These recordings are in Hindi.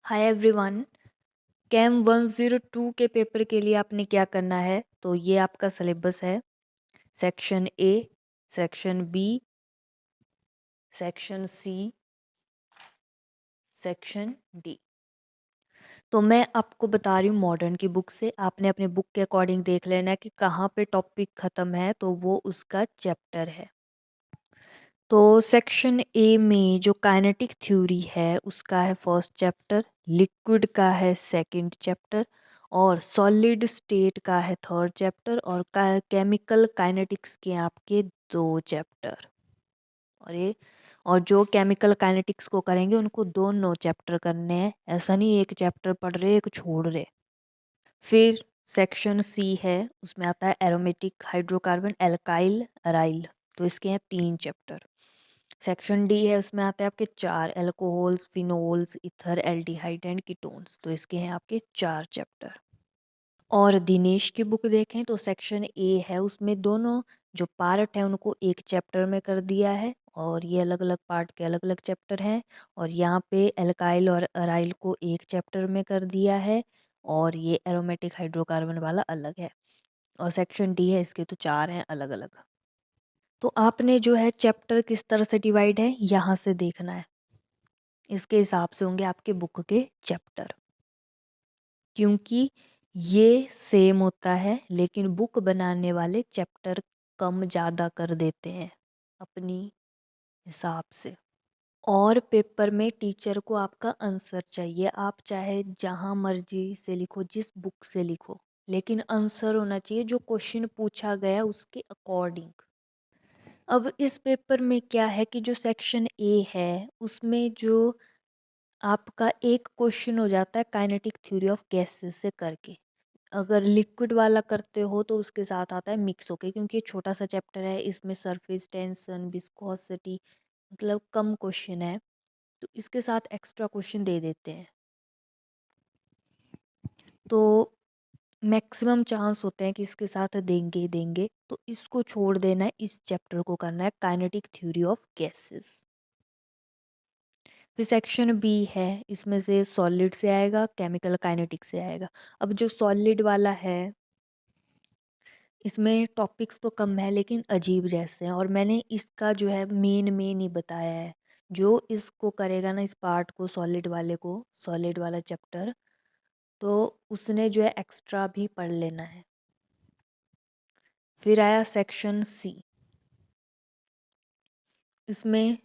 Hi everyone. कैम 102 के पेपर के लिए आपने क्या करना है, तो ये आपका सिलेबस है। Section A, section B, section C, section D. तो मैं आपको बता रही हूँ मॉडर्न की बुक से। आपने अपने बुक के अकॉर्डिंग देख लेना है कि कहाँ पे टॉपिक ख़त्म है, तो वो उसका चैप्टर है। तो सेक्शन ए में जो काइनेटिक थ्योरी है उसका है फर्स्ट चैप्टर, लिक्विड का है सेकंड चैप्टर, और सॉलिड स्टेट का है थर्ड चैप्टर, और केमिकल काइनेटिक्स के आपके 2 चैप्टर। और जो केमिकल काइनेटिक्स को करेंगे उनको दोनों चैप्टर करने हैं, ऐसा नहीं एक चैप्टर पढ़ रहे एक छोड़ रहे। फिर सेक्शन सी है, उसमें आता है एरोमेटिक, हाइड्रोकार्बन, एल्काइल, अराइल, तो इसके हैं 3 चैप्टर। सेक्शन डी है, उसमें आते हैं आपके 4, alcohols, phenols, ether, aldehyde and ketones, तो इसके हैं आपके 4 चैप्टर। और दिनेश की बुक देखें तो सेक्शन ए है, उसमें दोनों जो पार्ट हैं उनको एक चैप्टर में कर दिया है, और ये अलग अलग पार्ट के अलग अलग चैप्टर हैं। और यहाँ पे एल्काइल और अराइल को एक चैप्टर में कर दिया है, और ये एरोमेटिक हाइड्रोकार्बन वाला अलग है। और सेक्शन डी है, इसके तो 4 हैं अलग अलग। तो आपने जो है चैप्टर किस तरह से डिवाइड है यहाँ से देखना है, इसके हिसाब से होंगे आपके बुक के चैप्टर। क्योंकि ये सेम होता है, लेकिन बुक बनाने वाले चैप्टर कम ज़्यादा कर देते हैं अपनी हिसाब से। और पेपर में टीचर को आपका आंसर चाहिए, आप चाहे जहाँ मर्जी से लिखो, जिस बुक से लिखो, लेकिन आंसर होना चाहिए जो क्वेश्चन पूछा गया उसके अकॉर्डिंग। अब इस पेपर में क्या है कि जो सेक्शन ए है उसमें जो आपका एक क्वेश्चन हो जाता है काइनेटिक थ्योरी ऑफ गैसेस से करके। अगर लिक्विड वाला करते हो तो उसके साथ आता है मिक्स होके, क्योंकि ये छोटा सा चैप्टर है, इसमें सरफेस टेंशन, विस्कोसिटी, मतलब कम क्वेश्चन है, तो इसके साथ एक्स्ट्रा क्वेश्चन दे देते हैं। तो मैक्सिमम चांस होते हैं कि इसके साथ देंगे ही देंगे, तो इसको छोड़ देना है, इस चैप्टर को करना है काइनेटिक थ्योरी ऑफ गैसेस। फिर सेक्शन बी है, इसमें से सॉलिड से आएगा, केमिकल काइनेटिक्स से आएगा। अब जो सॉलिड वाला है इसमें टॉपिक्स तो कम है लेकिन अजीब जैसे हैं, और मैंने इसका जो है मेन मेन ही बताया है। जो इसको करेगा ना, इस पार्ट को, सॉलिड वाले को, सॉलिड वाला चैप्टर, तो उसने जो है एक्स्ट्रा भी पढ़ लेना है। फिर आया सेक्शन सी, इसमें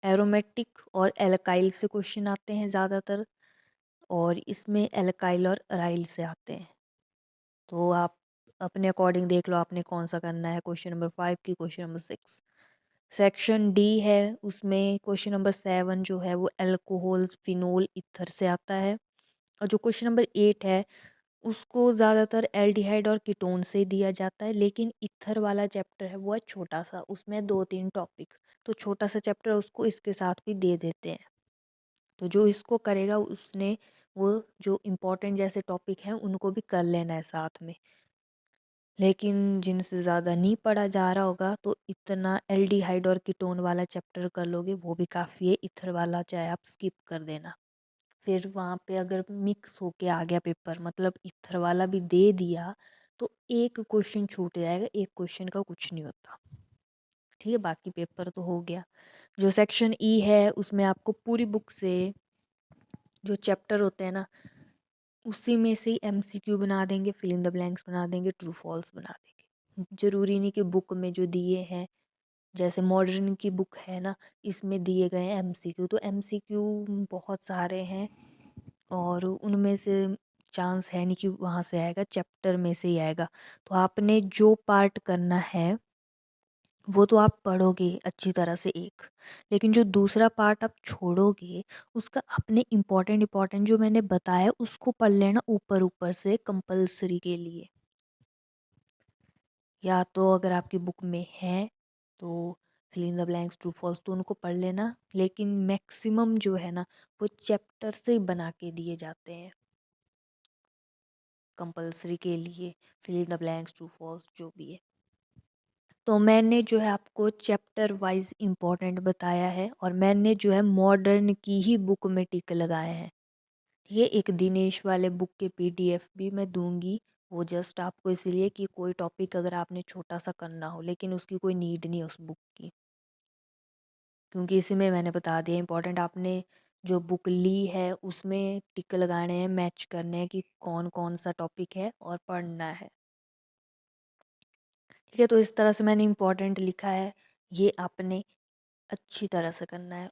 एरोमेटिक और एल्काइल से क्वेश्चन आते हैं ज़्यादातर, और इसमें एल्काइल और अराइल से आते हैं। तो आप अपने अकॉर्डिंग देख लो आपने कौन सा करना है, क्वेश्चन नंबर 5 की क्वेश्चन नंबर 6। सेक्शन डी है, उसमें क्वेश्चन नंबर 7 जो है वो एल्कोहल्स, फिनोल, इथर से आता है। और जो क्वेश्चन नंबर 8 है उसको ज़्यादातर एल्डिहाइड और कीटोन से दिया जाता है, लेकिन इथर वाला चैप्टर है वो है छोटा सा, उसमें 2-3 टॉपिक, तो छोटा सा चैप्टर उसको इसके साथ भी दे देते हैं। तो जो इसको करेगा उसने वो जो इम्पोर्टेंट जैसे टॉपिक हैं उनको भी कर लेना है साथ में। लेकिन जिनसे ज़्यादा नहीं पढ़ा जा रहा होगा तो इतना एल्डिहाइड और कीटोन वाला चैप्टर कर लोगे वो भी काफ़ी है, इथर वाला चाहे आप स्किप कर देना। फिर वहाँ पे अगर मिक्स होके आ गया पेपर, मतलब इथर वाला भी दे दिया, तो एक क्वेश्चन छूट जाएगा, एक क्वेश्चन का कुछ नहीं होता। ठीक है, बाकी पेपर तो हो गया। जो सेक्शन ई है उसमें आपको पूरी बुक से जो चैप्टर होते हैं ना उसी में से ही एमसीक्यू बना देंगे, फिल इन द ब्लैंक्स बना देंगे, ट्रू फॉल्स बना देंगे। ज़रूरी नहीं कि बुक में जो दिए हैं, जैसे मॉडर्न की बुक है ना, इसमें दिए गए हैं एमसीक्यू, तो एमसीक्यू बहुत सारे हैं और उनमें से चांस है नहीं कि वहाँ से आएगा, चैप्टर में से ही आएगा। तो आपने जो पार्ट करना है वो तो आप पढ़ोगे अच्छी तरह से एक, लेकिन जो दूसरा पार्ट आप छोड़ोगे उसका अपने इम्पोर्टेंट इम्पोर्टेंट जो मैंने बताया उसको पढ़ लेना ऊपर ऊपर से कंपलसरी के लिए। या तो अगर आपकी बुक में है तो fill in the blanks, true false, तो उनको पढ़ लेना, लेकिन मैक्सिमम जो है ना वो चैप्टर से ही बना के दिए जाते हैं कंपलसरी के लिए, fill in the blanks, true false जो भी है। तो मैंने जो है आपको चैप्टर वाइज इम्पोर्टेंट बताया है, और मैंने जो है मॉडर्न की ही बुक में टिक लगाए हैं। ठीक है, एक दिनेश वाले बुक के पीडीएफ भी मैं दूंगी। वो जस्ट आपको इसलिए कि कोई टॉपिक अगर आपने छोटा सा करना हो, लेकिन उसकी कोई नीड नहीं है उस बुक की, क्योंकि इसी में मैंने बता दिया इंपॉर्टेंट आपने जो बुक ली है उसमें टिक लगाने हैं, मैच करने हैं कि कौन कौन सा टॉपिक है और पढ़ना है। ठीक है, तो इस तरह से मैंने इम्पोर्टेंट लिखा है, ये आपने अच्छी तरह से करना है।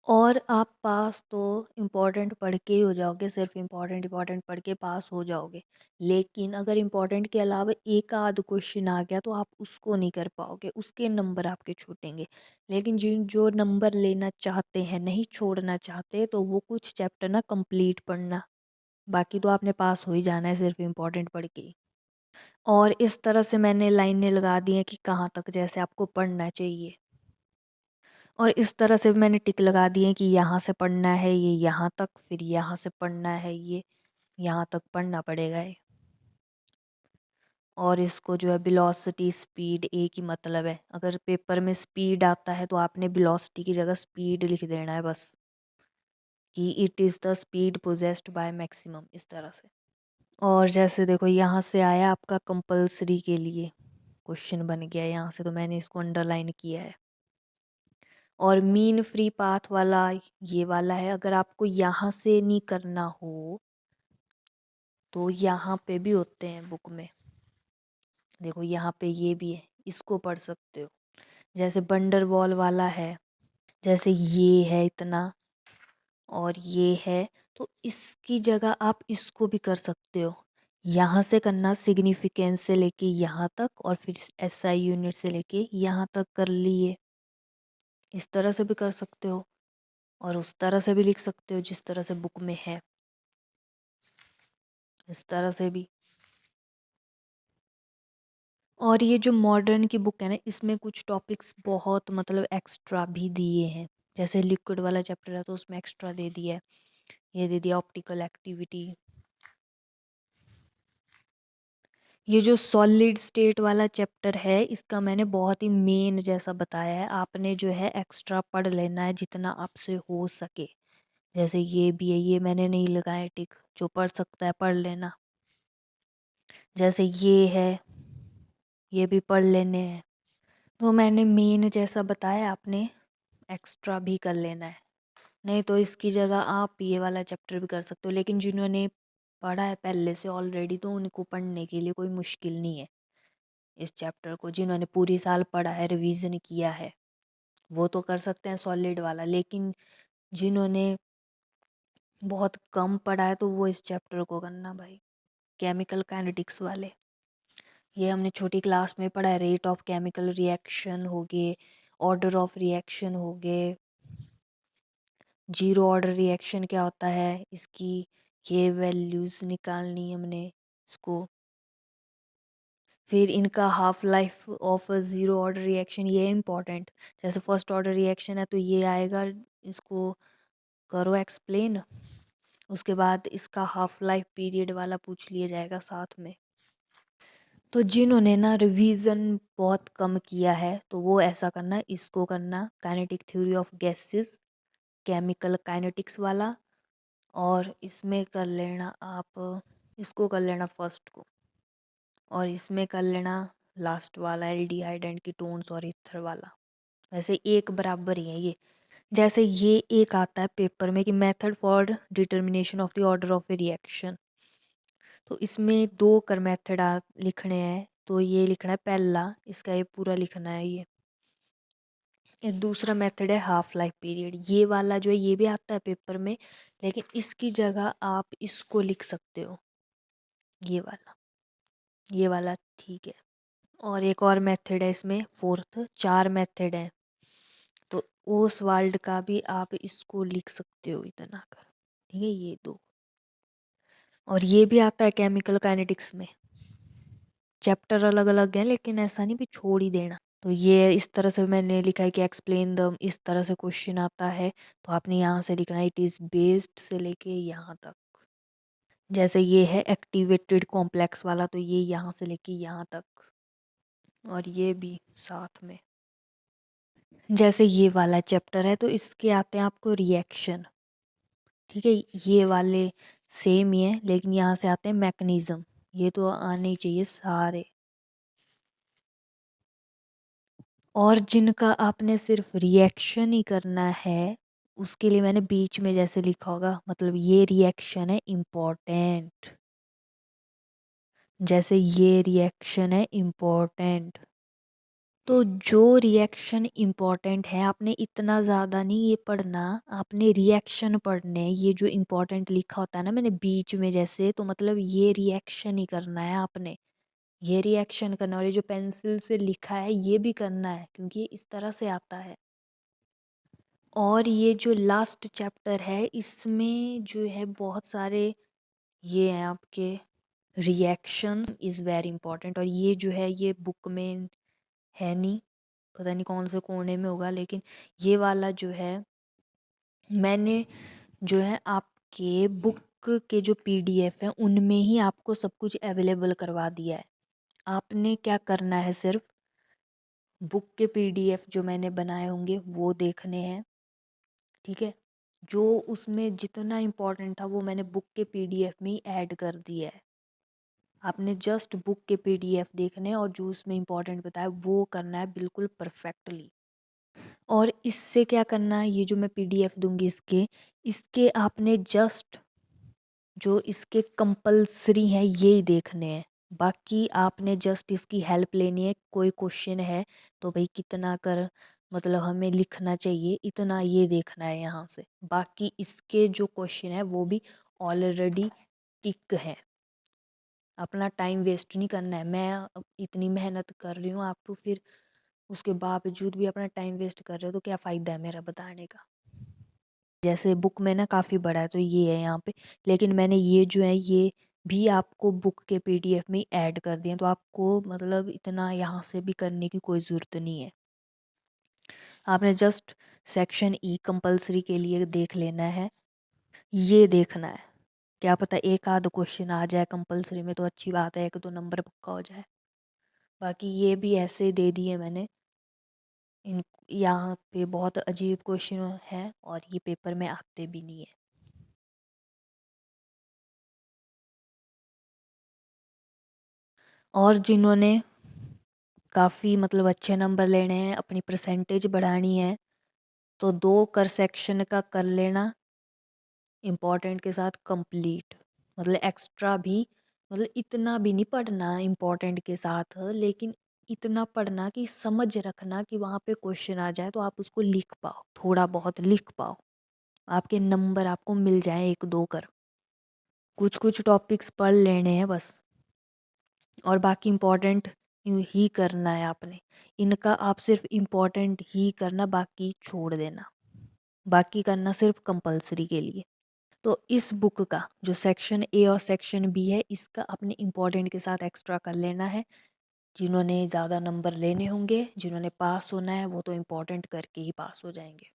और आप पास तो इम्पोर्टेंट पढ़ के ही हो जाओगे, सिर्फ इम्पोर्टेंट इम्पोर्टेंट पढ़ के पास हो जाओगे, लेकिन अगर इम्पोर्टेंट के अलावा एक आध क्वेश्चन आ गया तो आप उसको नहीं कर पाओगे, उसके नंबर आपके छूटेंगे। लेकिन जिन जो नंबर लेना चाहते हैं, नहीं छोड़ना चाहते, तो वो कुछ चैप्टर ना कंप्लीट पढ़ना, बाकी तो आपने पास हो ही जाना है सिर्फ इम्पोर्टेंट पढ़ के ही। और इस तरह से मैंने लाइनें लगा दी हैं कि कहाँ तक जैसे आपको पढ़ना चाहिए, और इस तरह से मैंने टिक लगा दिए कि यहाँ से पढ़ना है ये यहाँ तक, फिर यहाँ से पढ़ना है ये यहाँ तक पढ़ना पड़ेगा ये। और इसको जो है वेलोसिटी स्पीड एक ही मतलब है, अगर पेपर में स्पीड आता है तो आपने वेलोसिटी की जगह स्पीड लिख देना है बस, कि it is the speed possessed by maximum, इस तरह से। और जैसे देखो यहाँ से आया आपका कंपल्सरी के लिए क्वेश्चन बन गया यहाँ से, तो मैंने इसको अंडरलाइन किया है। और मीन फ्री पाथ वाला ये वाला है, अगर आपको यहाँ से नहीं करना हो तो यहाँ पे भी होते हैं बुक में, देखो यहाँ पे ये भी है, इसको पढ़ सकते हो। जैसे बंडर वॉल वाला है, जैसे ये है इतना और ये है, तो इसकी जगह आप इसको भी कर सकते हो। यहाँ से करना सिग्निफिकेंस से लेके यहाँ तक, और फिर एसआई यूनिट से लेके यहाँ तक कर लिए, इस तरह से भी कर सकते हो। और उस तरह से भी लिख सकते हो जिस तरह से बुक में है, इस तरह से भी। और ये जो मॉडर्न की बुक है ना, इसमें कुछ टॉपिक्स बहुत मतलब एक्स्ट्रा भी दिए हैं, जैसे लिक्विड वाला चैप्टर है तो उसमें एक्स्ट्रा दे दिया है, ये दे दिया ऑप्टिकल एक्टिविटी। ये जो सॉलिड स्टेट वाला चैप्टर है इसका मैंने बहुत ही मेन जैसा बताया है, आपने जो है एक्स्ट्रा पढ़ लेना है जितना आपसे हो सके। जैसे ये भी है, ये मैंने नहीं लगाया टिक, जो पढ़ सकता है पढ़ लेना। जैसे ये है, ये भी पढ़ लेने हैं। तो मैंने मेन जैसा बताया, आपने एक्स्ट्रा भी कर लेना है, नहीं तो इसकी जगह आप ये वाला चैप्टर भी कर सकते हो। लेकिन जिन्होंने पढ़ा है पहले से ऑलरेडी, तो उनको पढ़ने के लिए कोई मुश्किल नहीं है इस चैप्टर को, जिन्होंने पूरी साल पढ़ा है, रिवीजन किया है, वो तो कर सकते हैं सॉलिड वाला। लेकिन जिन्होंने बहुत कम पढ़ा है तो वो इस चैप्टर को करना भाई, केमिकल काइनेटिक्स वाले। ये हमने छोटी क्लास में पढ़ा है, रेट ऑफ केमिकल रिएक्शन हो गए, ऑर्डर ऑफ रिएक्शन हो गए, जीरो ऑर्डर रिएक्शन क्या होता है इसकी, ये वैल्यूज़ निकालनी हमने इसको। फिर इनका half life of zero order reaction, ये इम्पॉर्टेंट। जैसे फर्स्ट ऑर्डर रिएक्शन है तो ये आएगा, इसको करो एक्सप्लेन, उसके बाद इसका हाफ लाइफ पीरियड वाला पूछ लिया जाएगा साथ में। तो जिन्होंने ना रिवीजन बहुत कम किया है तो वो ऐसा करना, इसको करना kinetic theory of gases, chemical kinetics वाला। और इसमें कर लेना आप, इसको कर लेना फर्स्ट को, और इसमें कर लेना लास्ट वाला एल्डिहाइड एंड कीटोन्स और ईथर वाला। वैसे एक बराबर ही है ये। जैसे ये एक आता है पेपर में कि method for determination of the order of A reaction, तो इसमें दो कर मेथड लिखने हैं, तो ये लिखना है पहला, इसका ये पूरा लिखना है ये दूसरा मेथड है हाफ लाइफ पीरियड, ये वाला जो है ये भी आता है पेपर में, लेकिन इसकी जगह आप इसको लिख सकते हो, ये वाला ठीक है। और एक और मेथड है इसमें फोर्थ, चार मेथड है, तो ओस वाल्ड का भी आप इसको लिख सकते हो इतना कर, ठीक है ये दो। और ये भी आता है केमिकल काइनेटिक्स में, चैप्टर अलग अलग है लेकिन ऐसा नहीं भी छोड़ ही देना। तो ये इस तरह से मैंने लिखा है कि एक्सप्लेन द, इस तरह से क्वेश्चन आता है तो आपने यहाँ से लिखना है इट इज़ बेस्ड से लेके यहाँ तक। जैसे ये है एक्टिवेटेड कॉम्प्लेक्स वाला, तो ये यहाँ से लेके यहाँ तक, और ये भी साथ में। जैसे ये वाला चैप्टर है तो इसके आते हैं आपको रिएक्शन, ठीक है, ये वाले सेम ही है, लेकिन यहाँ से आते हैं मैकेनिज्म। ये तो आने ही चाहिए सारे। और जिनका आपने सिर्फ रिएक्शन ही करना है, उसके लिए मैंने बीच में जैसे लिखा होगा, मतलब ये रिएक्शन है इम्पोर्टेंट, जैसे ये रिएक्शन है इम्पोर्टेंट। तो जो रिएक्शन इम्पोर्टेंट है, आपने इतना ज़्यादा नहीं ये पढ़ना, आपने रिएक्शन पढ़ने हैं। ये जो इम्पोर्टेंट लिखा होता है ना मैंने बीच में जैसे, तो मतलब ये रिएक्शन ही करना है आपने, ये रिएक्शन करना है। और ये जो पेंसिल से लिखा है ये भी करना है, क्योंकि ये इस तरह से आता है। और ये जो लास्ट चैप्टर है इसमें जो है बहुत सारे ये हैं आपके रिएक्शन इज़ वेरी इंपॉर्टेंट। और ये जो है ये बुक में है नहीं, पता नहीं कौन से कोने में होगा, लेकिन ये वाला जो है मैंने जो है आपके बुक के जो पीडीएफ है उनमें ही आपको सब कुछ अवेलेबल करवा दिया है। आपने क्या करना है, सिर्फ बुक के पीडीएफ जो मैंने बनाए होंगे वो देखने हैं, ठीक है। जो उसमें जितना इम्पोर्टेंट था वो मैंने बुक के पीडीएफ में ही ऐड कर दिया है। आपने जस्ट बुक के पीडीएफ देखने हैं और जो उसमें इम्पोर्टेंट बताया वो करना है बिल्कुल परफेक्टली। और इससे क्या करना है, ये जो मैं पीडीएफ दूंगी इसके इसके आपने जस्ट जो इसके कंपल्सरी हैं ये ही देखने हैं। बाकी आपने जस्ट इसकी हेल्प लेनी है। कोई क्वेश्चन है तो भाई कितना कर मतलब हमें लिखना चाहिए, इतना ये देखना है यहाँ से। बाकी इसके जो क्वेश्चन है वो भी ऑलरेडी टिक है। अपना टाइम वेस्ट नहीं करना है। मैं इतनी मेहनत कर रही हूँ, आपको फिर उसके बावजूद भी अपना टाइम वेस्ट कर रहे हो तो क्या फ़ायदा है मेरा बताने का। जैसे बुक में ना काफ़ी बड़ा है तो ये है यहाँ पे, लेकिन मैंने ये जो है ये भी आपको बुक के पीडीएफ में ऐड कर दिए, तो आपको मतलब इतना यहाँ से भी करने की कोई ज़रूरत नहीं है। आपने जस्ट सेक्शन ई कंपलसरी के लिए देख लेना है, ये देखना है। क्या पता एक आध क्वेश्चन आ जाए कंपलसरी में तो अच्छी बात है, एक दो नंबर पक्का हो जाए। बाकी ये भी ऐसे दे दिए मैंने। इन यहाँ पे बहुत अजीब क्वेश्चन है और ये पेपर में आते भी नहीं है। और जिन्होंने काफ़ी मतलब अच्छे नंबर लेने हैं, अपनी परसेंटेज बढ़ानी है, तो 2 कर सेक्शन का कर लेना इम्पोर्टेंट के साथ कंप्लीट। मतलब एक्स्ट्रा भी मतलब इतना भी नहीं पढ़ना इम्पोर्टेंट के साथ, लेकिन इतना पढ़ना कि समझ रखना कि वहाँ पे क्वेश्चन आ जाए तो आप उसको लिख पाओ, थोड़ा बहुत लिख पाओ, आपके नंबर आपको मिल जाए 1-2 कर। कुछ कुछ टॉपिक्स पढ़ लेने हैं बस, और बाकी इम्पोर्टेंट ही करना है आपने। इनका आप सिर्फ इम्पोर्टेंट ही करना, बाकी छोड़ देना। बाकी करना सिर्फ कंपलसरी के लिए। तो इस बुक का जो सेक्शन ए और सेक्शन बी है इसका अपने इम्पोर्टेंट के साथ एक्स्ट्रा कर लेना है। जिन्होंने ज़्यादा नंबर लेने होंगे, जिन्होंने पास होना है, वो तो इम्पोर्टेंट करके ही पास हो जाएंगे।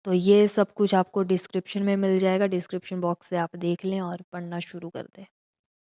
तो ये सब कुछ आपको डिस्क्रिप्शन में मिल जाएगा, डिस्क्रिप्शन बॉक्स से आप देख लें और पढ़ना शुरू कर दें।